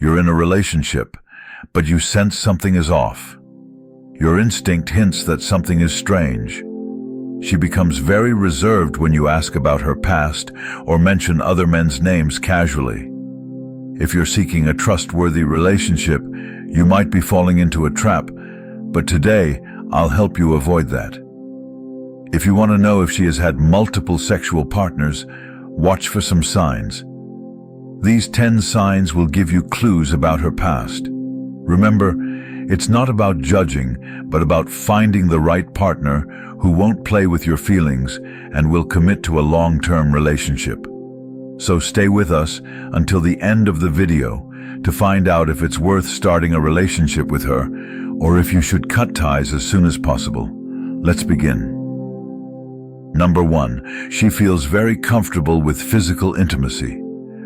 You're in a relationship, but you sense something is off. Your instinct hints that something is strange. She becomes very reserved when you ask about her past or mention other men's names casually. If you're seeking a trustworthy relationship, you might be falling into a trap, but today I'll help you avoid that. If you want to know if she has had multiple sexual partners, watch for some signs. These 10 signs will give you clues about her past. Remember, it's not about judging, but about finding the right partner who won't play with your feelings and will commit to a long-term relationship. So stay with us until the end of the video to find out if it's worth starting a relationship with her or if you should cut ties as soon as possible. Let's begin. Number 1, she feels very comfortable with physical intimacy.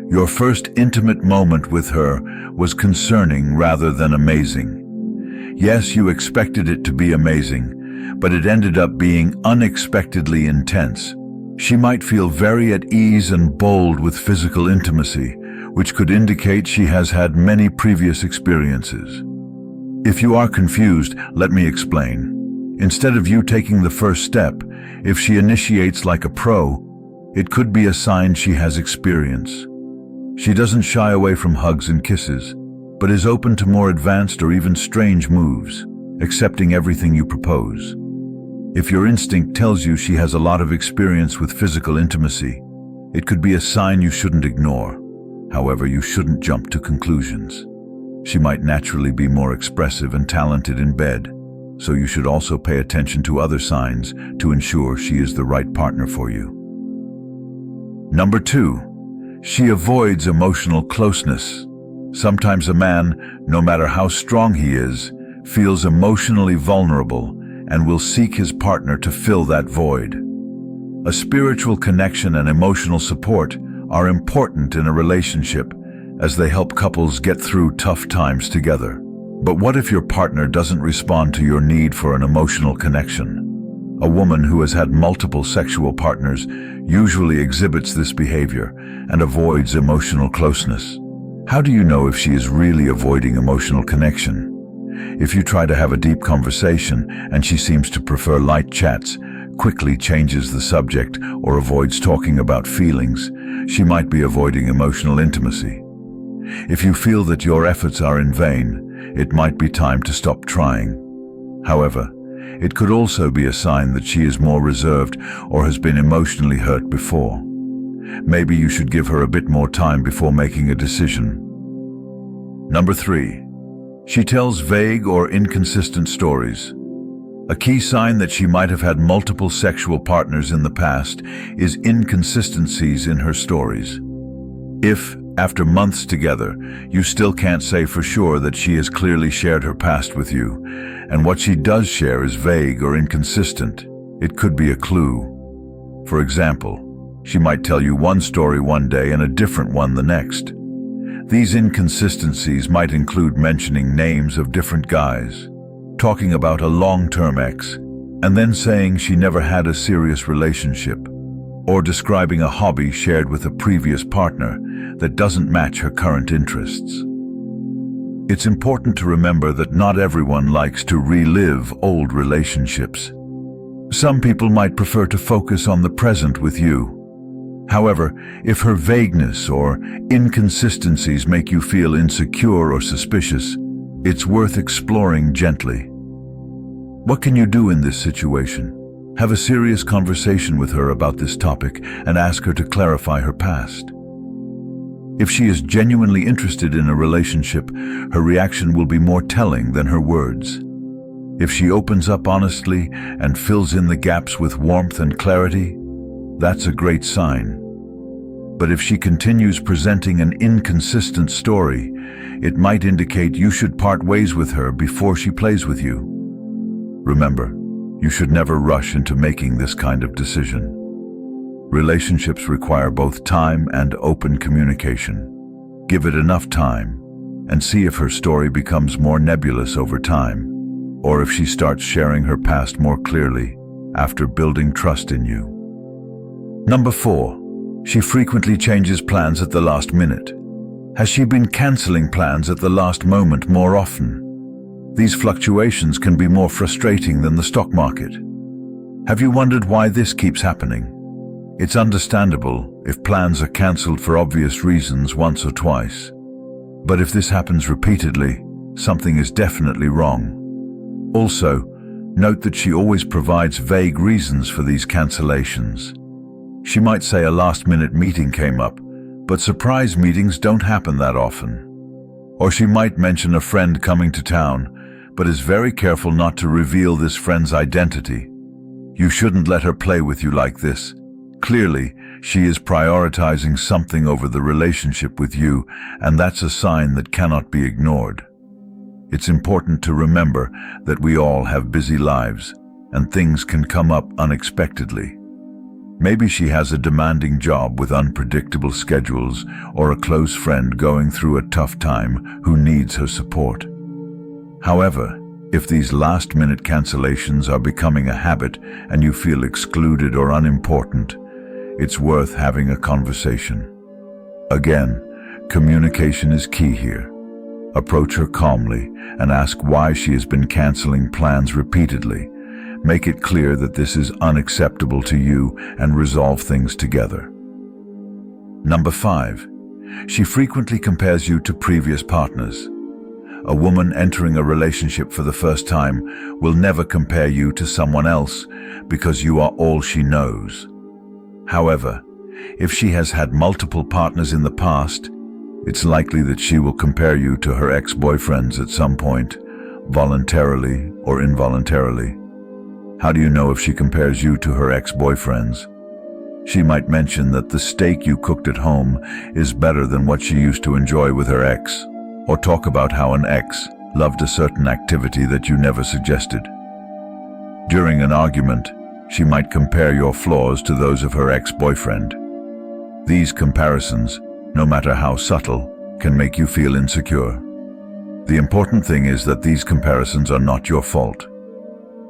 Your first intimate moment with her was concerning rather than amazing. Yes, you expected it to be amazing, but it ended up being unexpectedly intense. She might feel very at ease and bold with physical intimacy, which could indicate she has had many previous experiences. If you are confused, let me explain. Instead of you taking the first step, if she initiates like a pro, it could be a sign she has experience. She doesn't shy away from hugs and kisses, but is open to more advanced or even strange moves, accepting everything you propose. If your instinct tells you she has a lot of experience with physical intimacy, it could be a sign you shouldn't ignore. However, you shouldn't jump to conclusions. She might naturally be more expressive and talented in bed, so you should also pay attention to other signs to ensure she is the right partner for you. Number 2, she avoids emotional closeness. Sometimes a man, no matter how strong he is, feels emotionally vulnerable and will seek his partner to fill that void. A spiritual connection and emotional support are important in a relationship as they help couples get through tough times together. But what if your partner doesn't respond to your need for an emotional connection? A woman who has had multiple sexual partners usually exhibits this behavior and avoids emotional closeness. How do you know if she is really avoiding emotional connection? If you try to have a deep conversation and she seems to prefer light chats, quickly changes the subject, or avoids talking about feelings, she might be avoiding emotional intimacy. If you feel that your efforts are in vain, it might be time to stop trying. However, it could also be a sign that she is more reserved or has been emotionally hurt before. Maybe you should give her a bit more time before making a decision. Number 3, she tells vague or inconsistent stories. A key sign that she might have had multiple sexual partners in the past is inconsistencies in her stories. If, after months together, you still can't say for sure that she has clearly shared her past with you, and what she does share is vague or inconsistent, it could be a clue. For example, she might tell you one story one day and a different one the next. These inconsistencies might include mentioning names of different guys, talking about a long-term ex, and then saying she never had a serious relationship, or describing a hobby shared with a previous partner that doesn't match her current interests. It's important to remember that not everyone likes to relive old relationships. Some people might prefer to focus on the present with you. However, if her vagueness or inconsistencies make you feel insecure or suspicious, it's worth exploring gently. What can you do in this situation? Have a serious conversation with her about this topic and ask her to clarify her past. If she is genuinely interested in a relationship, her reaction will be more telling than her words. If she opens up honestly and fills in the gaps with warmth and clarity, that's a great sign. But if she continues presenting an inconsistent story, it might indicate you should part ways with her before she plays with you. Remember, you should never rush into making this kind of decision. Relationships require both time and open communication. Give it enough time and see if her story becomes more nebulous over time, or if she starts sharing her past more clearly after building trust in you. Number 4, she frequently changes plans at the last minute. Has she been canceling plans at the last moment more often? These fluctuations can be more frustrating than the stock market. Have you wondered why this keeps happening? It's understandable if plans are cancelled for obvious reasons once or twice. But if this happens repeatedly, something is definitely wrong. Also, note that she always provides vague reasons for these cancellations. She might say a last-minute meeting came up, but surprise meetings don't happen that often. Or she might mention a friend coming to town, but is very careful not to reveal this friend's identity. You shouldn't let her play with you like this. Clearly, she is prioritizing something over the relationship with you, and that's a sign that cannot be ignored. It's important to remember that we all have busy lives, and things can come up unexpectedly. Maybe she has a demanding job with unpredictable schedules, or a close friend going through a tough time who needs her support. However, if these last-minute cancellations are becoming a habit and you feel excluded or unimportant, it's worth having a conversation. Again, communication is key here. Approach her calmly and ask why she has been canceling plans repeatedly. Make it clear that this is unacceptable to you and resolve things together. Number 5. She frequently compares you to previous partners. A woman entering a relationship for the first time will never compare you to someone else because you are all she knows. However, if she has had multiple partners in the past, it's likely that she will compare you to her ex-boyfriends at some point, voluntarily or involuntarily. How do you know if she compares you to her ex-boyfriends? She might mention that the steak you cooked at home is better than what she used to enjoy with her ex, or talk about how an ex loved a certain activity that you never suggested. During an argument, she might compare your flaws to those of her ex-boyfriend. These comparisons, no matter how subtle, can make you feel insecure. The important thing is that these comparisons are not your fault.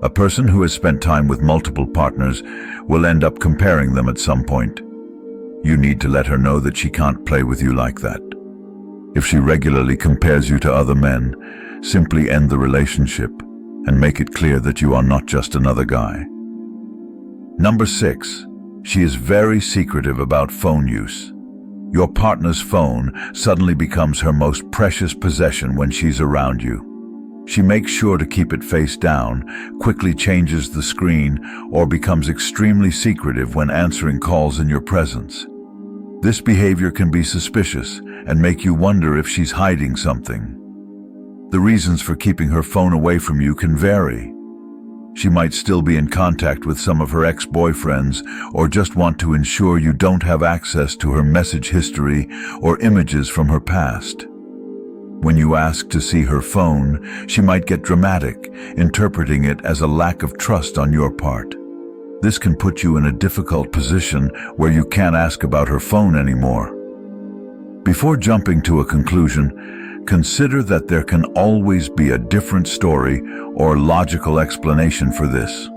A person who has spent time with multiple partners will end up comparing them at some point. You need to let her know that she can't play with you like that. If she regularly compares you to other men, simply end the relationship and make it clear that you are not just another guy. Number 6. She is very secretive about phone use. Your partner's phone suddenly becomes her most precious possession when she's around you. She makes sure to keep it face down, quickly changes the screen, or becomes extremely secretive when answering calls in your presence. This behavior can be suspicious and make you wonder if she's hiding something. The reasons for keeping her phone away from you can vary. She might still be in contact with some of her ex-boyfriends or just want to ensure you don't have access to her message history or images from her past. When you ask to see her phone, she might get dramatic, interpreting it as a lack of trust on your part. This can put you in a difficult position where you can't ask about her phone anymore. Before jumping to a conclusion, consider that there can always be a different story or logical explanation for this.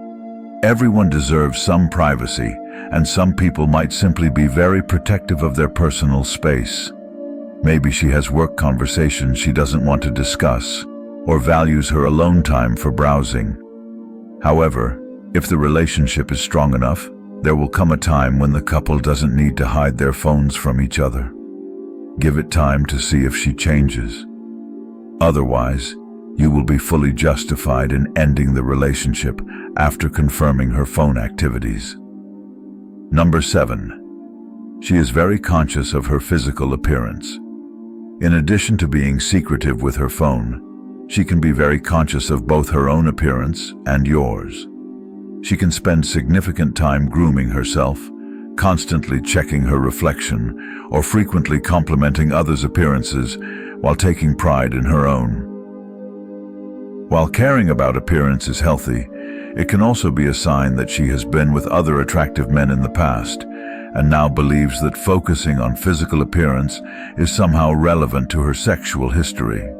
Everyone deserves some privacy, and some people might simply be very protective of their personal space. Maybe she has work conversations she doesn't want to discuss, or values her alone time for browsing. However, if the relationship is strong enough, there will come a time when the couple doesn't need to hide their phones from each other. Give it time to see if she changes. Otherwise, you will be fully justified in ending the relationship after confirming her phone activities. Number 7. She is very conscious of her physical appearance. In addition to being secretive with her phone, she can be very conscious of both her own appearance and yours. She can spend significant time grooming herself, constantly checking her reflection, or frequently complimenting others' appearances while taking pride in her own. While caring about appearance is healthy, it can also be a sign that she has been with other attractive men in the past and now believes that focusing on physical appearance is somehow relevant to her sexual history.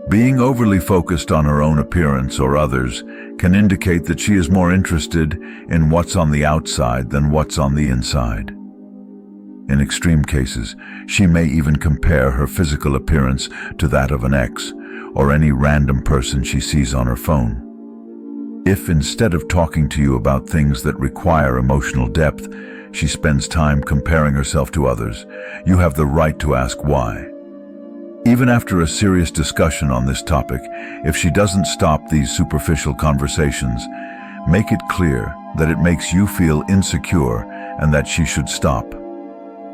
Being overly focused on her own appearance or others can indicate that she is more interested in what's on the outside than what's on the inside. In extreme cases, she may even compare her physical appearance to that of an ex or any random person she sees on her phone. If instead of talking to you about things that require emotional depth, she spends time comparing herself to others, you have the right to ask why. Even after a serious discussion on this topic, if she doesn't stop these superficial conversations, make it clear that it makes you feel insecure and that she should stop.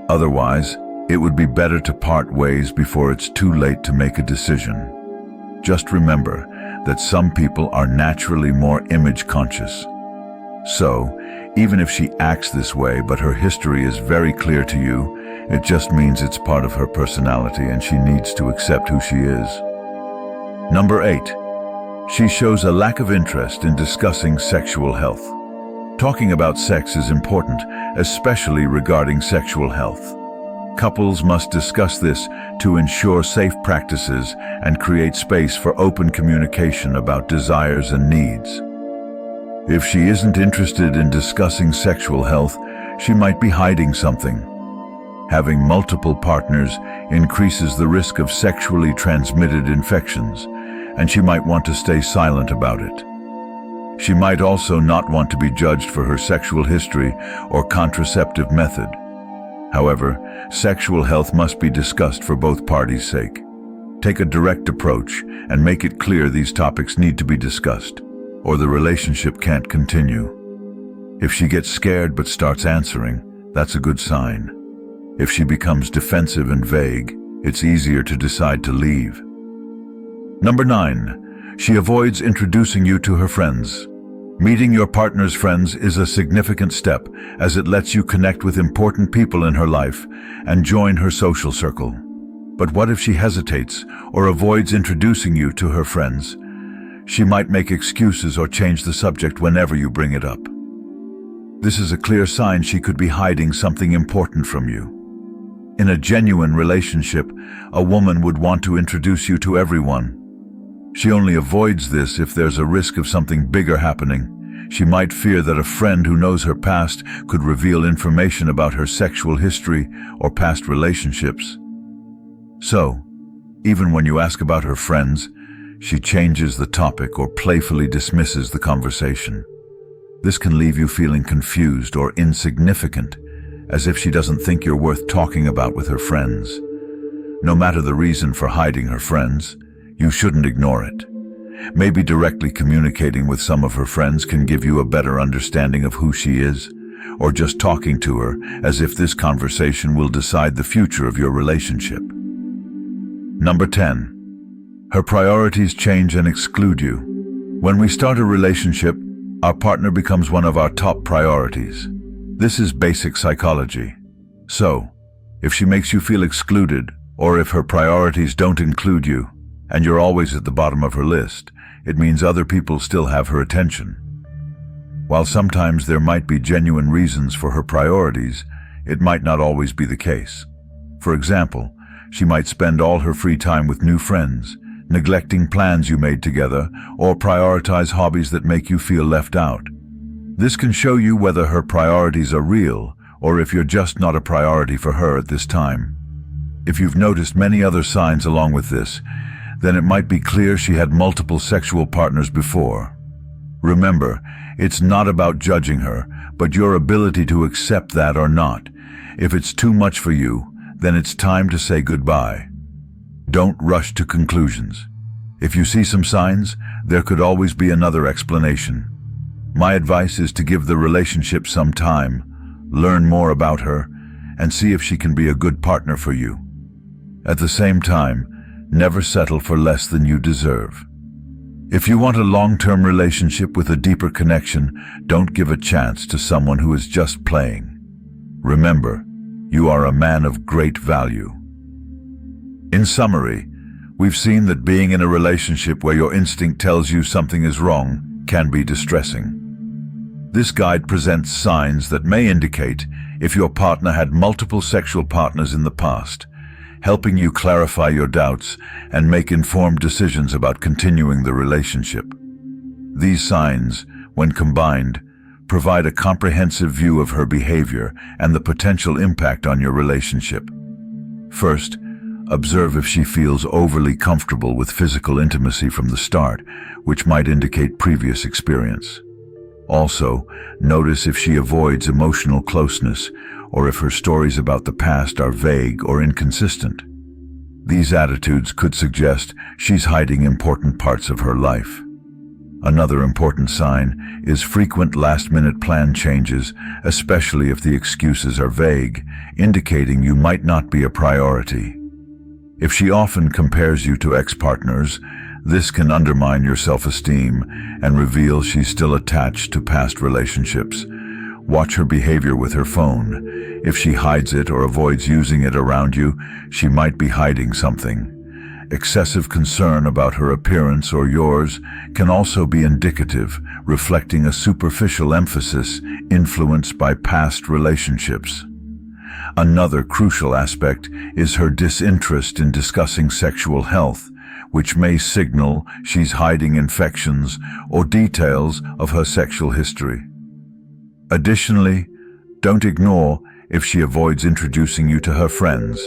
Otherwise, it would be better to part ways before it's too late to make a decision. Just remember that some people are naturally more image conscious. So, even if she acts this way but her history is very clear to you, it just means it's part of her personality and she needs to accept who she is. Number 8. She shows a lack of interest in discussing sexual health. Talking about sex is important, especially regarding sexual health. Couples must discuss this to ensure safe practices and create space for open communication about desires and needs. If she isn't interested in discussing sexual health, she might be hiding something. Having multiple partners increases the risk of sexually transmitted infections, and she might want to stay silent about it. She might also not want to be judged for her sexual history or contraceptive method. However, sexual health must be discussed for both parties' sake. Take a direct approach and make it clear these topics need to be discussed, or the relationship can't continue. If she gets scared but starts answering, that's a good sign. If she becomes defensive and vague, it's easier to decide to leave. Number 9. She avoids introducing you to her friends. Meeting your partner's friends is a significant step, as it lets you connect with important people in her life and join her social circle. But what if she hesitates or avoids introducing you to her friends? She might make excuses or change the subject whenever you bring it up. This is a clear sign she could be hiding something important from you. In a genuine relationship, a woman would want to introduce you to everyone. She only avoids this if there's a risk of something bigger happening. She might fear that a friend who knows her past could reveal information about her sexual history or past relationships. So, even when you ask about her friends, she changes the topic or playfully dismisses the conversation. This can leave you feeling confused or insignificant, as if she doesn't think you're worth talking about with her friends. No matter the reason for hiding her friends, you shouldn't ignore it. Maybe directly communicating with some of her friends can give you a better understanding of who she is, or just talking to her as if this conversation will decide the future of your relationship. Number 10. Her priorities change and exclude you. When we start a relationship, our partner becomes one of our top priorities. This is basic psychology. So, if she makes you feel excluded, or if her priorities don't include you, and you're always at the bottom of her list, it means other people still have her attention. While sometimes there might be genuine reasons for her priorities, it might not always be the case. For example, she might spend all her free time with new friends, neglecting plans you made together, or prioritize hobbies that make you feel left out. This can show you whether her priorities are real, or if you're just not a priority for her at this time. If you've noticed many other signs along with this, then it might be clear she had multiple sexual partners before. Remember, it's not about judging her, but your ability to accept that or not. If it's too much for you, then it's time to say goodbye. Don't rush to conclusions. If you see some signs, there could always be another explanation. My advice is to give the relationship some time, learn more about her, and see if she can be a good partner for you. At the same time, never settle for less than you deserve. If you want a long-term relationship with a deeper connection, don't give a chance to someone who is just playing. Remember, you are a man of great value. In summary, we've seen that being in a relationship where your instinct tells you something is wrong can be distressing. This guide presents signs that may indicate if your partner had multiple sexual partners in the past, helping you clarify your doubts and make informed decisions about continuing the relationship. These signs, when combined, provide a comprehensive view of her behavior and the potential impact on your relationship. First, observe if she feels overly comfortable with physical intimacy from the start, which might indicate previous experience. Also, notice if she avoids emotional closeness or if her stories about the past are vague or inconsistent. These attitudes could suggest she's hiding important parts of her life. Another important sign is frequent last-minute plan changes, especially if the excuses are vague, indicating you might not be a priority. If she often compares you to ex-partners, this can undermine your self-esteem and reveal she's still attached to past relationships. Watch her behavior with her phone. If she hides it or avoids using it around you, she might be hiding something. Excessive concern about her appearance or yours can also be indicative, reflecting a superficial emphasis influenced by past relationships. Another crucial aspect is her disinterest in discussing sexual health, which may signal she's hiding infections or details of her sexual history. Additionally, don't ignore if she avoids introducing you to her friends,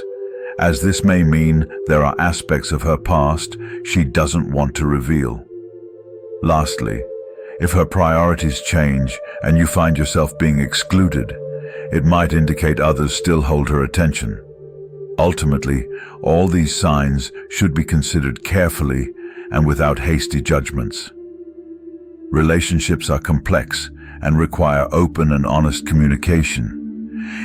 as this may mean there are aspects of her past she doesn't want to reveal. Lastly, if her priorities change and you find yourself being excluded, it might indicate others still hold her attention. Ultimately, all these signs should be considered carefully and without hasty judgments. Relationships are complex and require open and honest communication.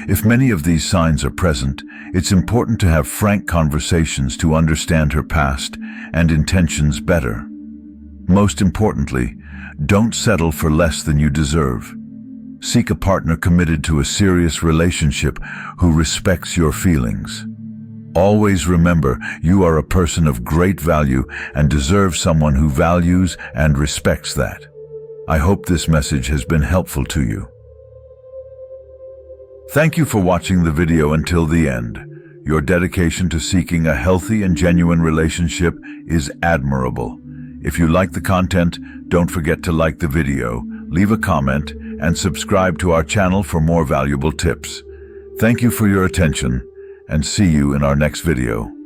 If many of these signs are present, it's important to have frank conversations to understand her past and intentions better. Most importantly, don't settle for less than you deserve. Seek a partner committed to a serious relationship who respects your feelings. Always remember, you are a person of great value and deserve someone who values and respects that. I hope this message has been helpful to you. Thank you for watching the video until the end. Your dedication to seeking a healthy and genuine relationship is admirable. If you like the content, don't forget to like the video, leave a comment, and subscribe to our channel for more valuable tips. Thank you for your attention, and see you in our next video.